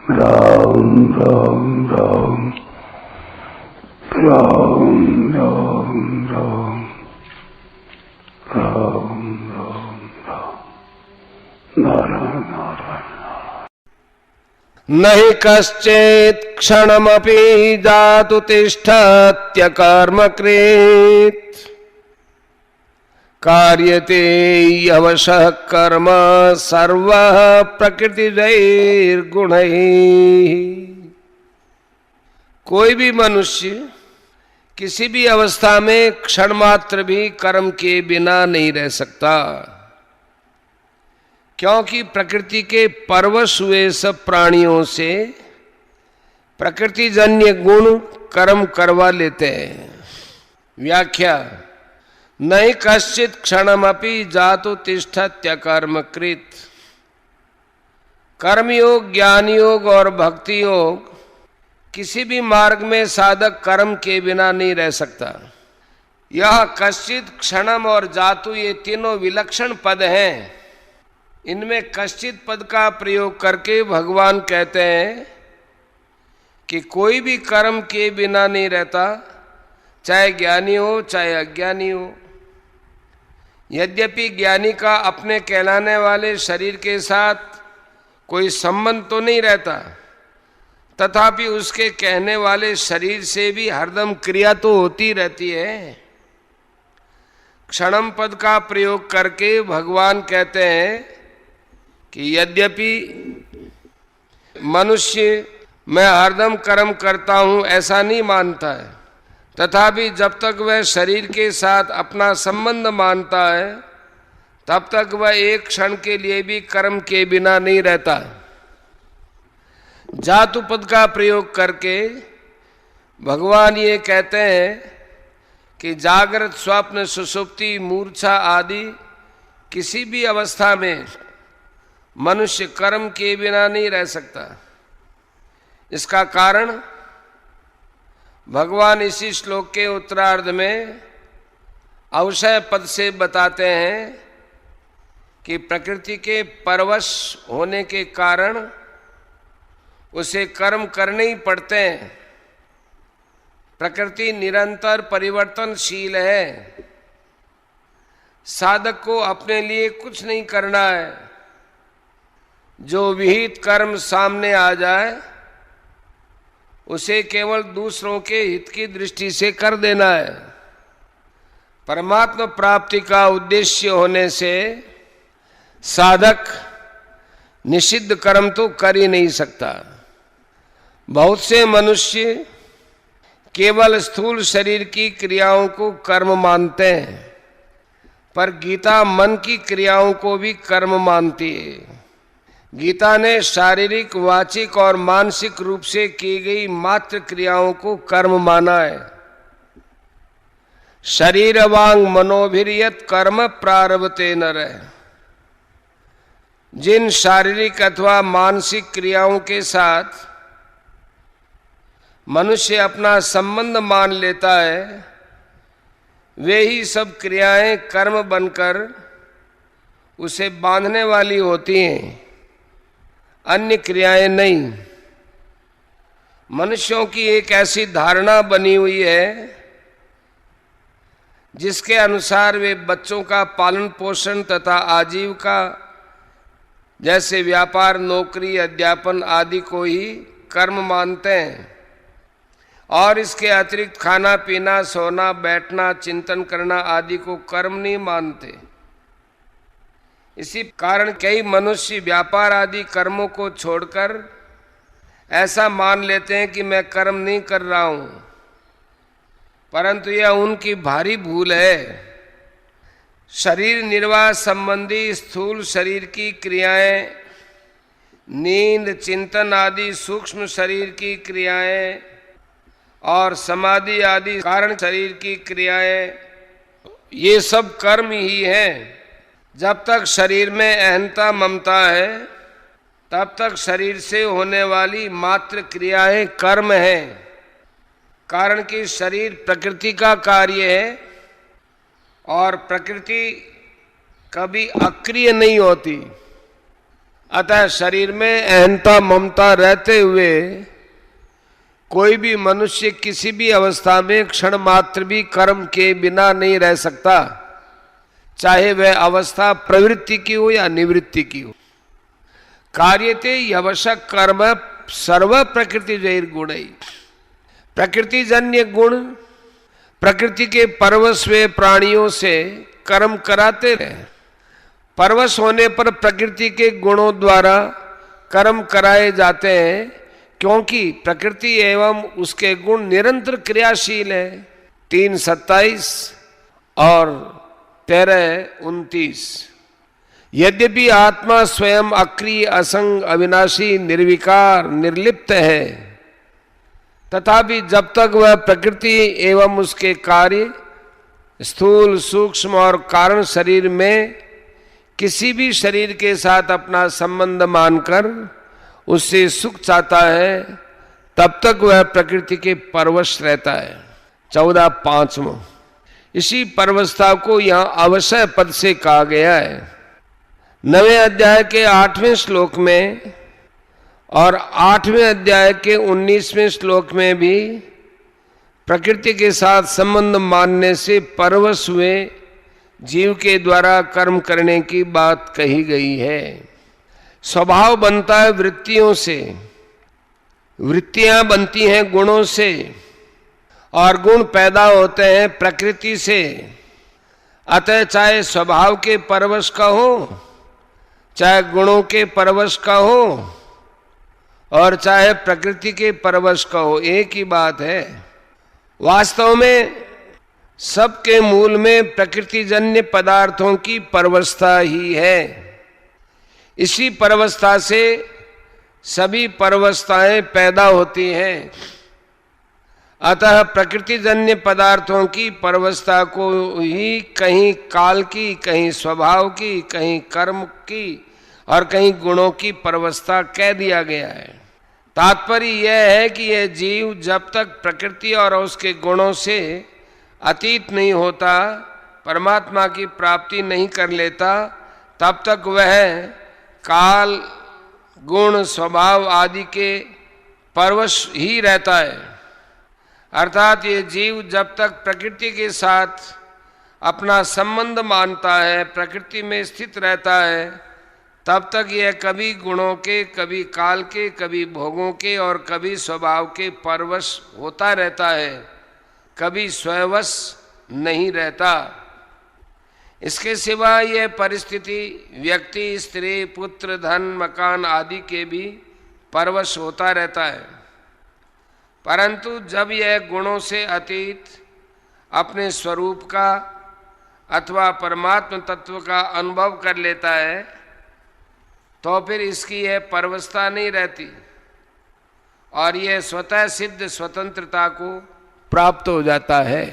राम राम राम राम राम राम राम राम राम नारायण नारायण। नहि कश्चित् क्षणमपि जातु तिष्ठत्यकर्मकृत् कार्यते यवशः कर्म सर्वः प्रकृतिजैर्गुणैः। कोई भी मनुष्य किसी भी अवस्था में क्षण मात्र भी कर्म के बिना नहीं रह सकता, क्योंकि प्रकृति के परवश हुए सब प्राणियों से प्रकृतिजन्य गुण कर्म करवा लेते हैं। व्याख्या: नहीं कश्चित् क्षणमपि जातु तिष्ठत्यकर्मकृत्। कर्मयोग, ज्ञान योग और भक्ति योग किसी भी मार्ग में साधक कर्म के बिना नहीं रह सकता। यह कश्चित्, क्षणम और जातु ये तीनों विलक्षण पद हैं। इनमें कश्चित् पद का प्रयोग करके भगवान कहते हैं कि कोई भी कर्म के बिना नहीं रहता, चाहे ज्ञानी हो चाहे अज्ञानी हो। यद्यपि ज्ञानी का अपने कहलाने वाले शरीर के साथ कोई संबंध तो नहीं रहता, तथापि उसके कहने वाले शरीर से भी हरदम क्रिया तो होती रहती है। क्षणम पद का प्रयोग करके भगवान कहते हैं कि यद्यपि मनुष्य मैं हरदम कर्म करता हूं ऐसा नहीं मानता है, तथापि जब तक वह शरीर के साथ अपना संबंध मानता है तब तक वह एक क्षण के लिए भी कर्म के बिना नहीं रहता। जातु पद का प्रयोग करके भगवान ये कहते हैं कि जागृत, स्वप्न, सुषुप्ति, मूर्छा आदि किसी भी अवस्था में मनुष्य कर्म के बिना नहीं रह सकता। इसका कारण भगवान इसी श्लोक के उत्तरार्ध में अवशय पद से बताते हैं कि प्रकृति के परवश होने के कारण उसे कर्म करने ही पड़ते हैं। प्रकृति निरंतर परिवर्तनशील है। साधक को अपने लिए कुछ नहीं करना है। जो विहित कर्म सामने आ जाए उसे केवल दूसरों के हित की दृष्टि से कर देना है। परमात्मा प्राप्ति का उद्देश्य होने से साधक निषिद्ध कर्म तो कर ही नहीं सकता। बहुत से मनुष्य केवल स्थूल शरीर की क्रियाओं को कर्म मानते हैं, पर गीता मन की क्रियाओं को भी कर्म मानती है। गीता ने शारीरिक, वाचिक और मानसिक रूप से की गई मात्र क्रियाओं को कर्म माना है। शरीर वांग मनोभिर्यत कर्म प्रारभते नरः। जिन शारीरिक अथवा मानसिक क्रियाओं के साथ मनुष्य अपना संबंध मान लेता है, वे ही सब क्रियाएं कर्म बनकर उसे बांधने वाली होती हैं, अन्य क्रियाएं नहीं। मनुष्यों की एक ऐसी धारणा बनी हुई है जिसके अनुसार वे बच्चों का पालन पोषण तथा आजीविका जैसे व्यापार, नौकरी, अध्यापन आदि को ही कर्म मानते हैं और इसके अतिरिक्त खाना पीना, सोना, बैठना, चिंतन करना आदि को कर्म नहीं मानते। इसी कारण कई मनुष्य व्यापार आदि कर्मों को छोड़कर ऐसा मान लेते हैं कि मैं कर्म नहीं कर रहा हूं, परंतु यह उनकी भारी भूल है। शरीर निर्वाह संबंधी स्थूल शरीर की क्रियाएं, नींद, चिंतन आदि सूक्ष्म शरीर की क्रियाएं और समाधि आदि कारण शरीर की क्रियाएं, ये सब कर्म ही हैं। जब तक शरीर में अहंता, ममता है, तब तक शरीर से होने वाली मात्र क्रियाएं कर्म हैं। कारण कि शरीर प्रकृति का कार्य है और प्रकृति कभी अक्रिय नहीं होती। अतः शरीर में अहंता ममता रहते हुए कोई भी मनुष्य किसी भी अवस्था में क्षण मात्र भी कर्म के बिना नहीं रह सकता, चाहे वह अवस्था प्रवृत्ति की हो या निवृत्ति की हो। कार्यते यवशक कर्म सर्व प्रकृति जैर गुण। प्रकृति जन्य गुण प्रकृति के परवश हुए प्राणियों से कर्म कराते रहे। परवश होने पर प्रकृति के गुणों द्वारा कर्म कराए जाते हैं, क्योंकि प्रकृति एवं उसके गुण निरंतर क्रियाशील है। 3:27 और 13:29। यद्यपि आत्मा स्वयं अक्रिय असंग अविनाशी निर्विकार निर्लिप्त है, तथापि जब तक वह प्रकृति एवं उसके कार्य स्थूल सूक्ष्म और कारण शरीर में किसी भी शरीर के साथ अपना संबंध मानकर उससे सुख चाहता है, तब तक वह प्रकृति के परवश रहता है। 14:5। इसी परवशता को यहाँ अवश्य पद से कहा गया है। 9वें अध्याय के 8वें श्लोक में और 8वें अध्याय के 19वें श्लोक में भी प्रकृति के साथ संबंध मानने से परवश हुए जीव के द्वारा कर्म करने की बात कही गई है। स्वभाव बनता है वृत्तियों से, वृत्तियां बनती हैं गुणों से, और गुण पैदा होते हैं प्रकृति से। अतः चाहे स्वभाव के परवश का हो, चाहे गुणों के परवश का हो, और चाहे प्रकृति के परवश का हो, एक ही बात है। वास्तव में सबके मूल में प्रकृतिजन्य पदार्थों की परवशता ही है। इसी परवशता से सभी परवशताएं पैदा होती हैं। अतः प्रकृतिजन्य पदार्थों की परवशता को ही कहीं काल की, कहीं स्वभाव की, कहीं कर्म की और कहीं गुणों की परवशता कह दिया गया है। तात्पर्य यह है कि यह जीव जब तक प्रकृति और उसके गुणों से अतीत नहीं होता, परमात्मा की प्राप्ति नहीं कर लेता, तब तक वह काल गुण स्वभाव आदि के परवश ही रहता है। अर्थात ये जीव जब तक प्रकृति के साथ अपना संबंध मानता है, प्रकृति में स्थित रहता है, तब तक यह कभी गुणों के, कभी काल के, कभी भोगों के और कभी स्वभाव के परवश होता रहता है, कभी स्वयंवश नहीं रहता। इसके सिवा यह परिस्थिति व्यक्ति, स्त्री, पुत्र, धन, मकान आदि के भी परवश होता रहता है। परंतु जब यह गुणों से अतीत अपने स्वरूप का अथवा परमात्म तत्व का अनुभव कर लेता है, तो फिर इसकी यह परवशता नहीं रहती और यह स्वतः सिद्ध स्वतंत्रता को प्राप्त हो जाता है।